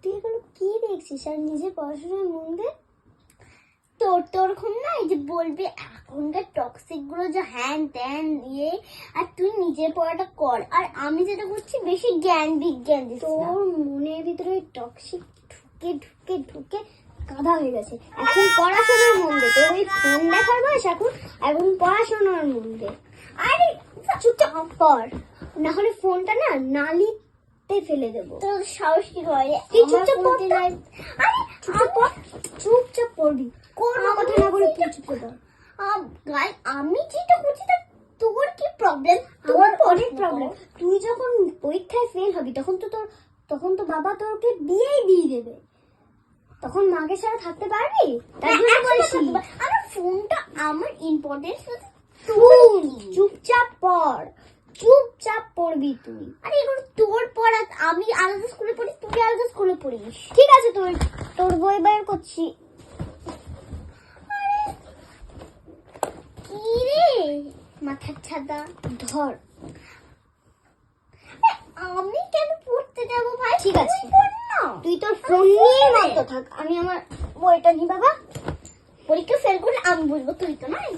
তুই এগুলো কি দেখছিস আর নিজে পড়াশোনায় মন দে। তোর না এই যে বলবি এখনকার টক্সিক গুলো যে হ্যান ত্যান দিয়ে, আর তুই নিজের পড়াটা কর, আর আমি যেটা করছি বেশি জ্ঞান বিজ্ঞান দিস। তোর মনের ভিতরে টক্সিক ঢুকে ঢুকে ঢুকে কাদা হয়ে গেছে। এখন পড়াশোনার মন দে, তোর ওই ফোন দেখার বয়স এখন পড়াশোনার মন দে। আরে চুপচাপ পড়, না হলে ফোনটা না নালিতে ফেলে দেবো। তোর সাহস কি হয়? চুপচাপ পড়। আরে চুপচাপ পড়বি, কোনো কথা না বলে তুই চুপ করে দাও। আমি যেটা করছি তোর কি প্রবলেম? তোর অনেক প্রবলেম। তুই যখন পরীক্ষায় ফেল হবি তখন তো বাবা তোকে বিয়েই দিয়ে দেবে। তখন মাকে ছাড়া থাকতে পারবি? তার জন্য বলছি আমার ফোনটা আমার ইম্পর্টেন্স। তুই চুপচাপ পড়, চুপচাপ পড়বি তুই। আরে এগুলো তোর পড়া, আমি আলাদা স্কুলে পড়ি, তুই আলাদা স্কুলে পড়িস। ঠিক আছে, তোর বই বের করছি। কি রে মাথার ছাদা, ধর। আমি কেন পড়তে যাবো ভাই? ঠিক আছে, তুই তোর ফোন নিয়ে মত থাক, আমি আমার বইটা নি। বাবা পরীক্ষা ফেল করলে আমি বলবো, তুই তো নাই।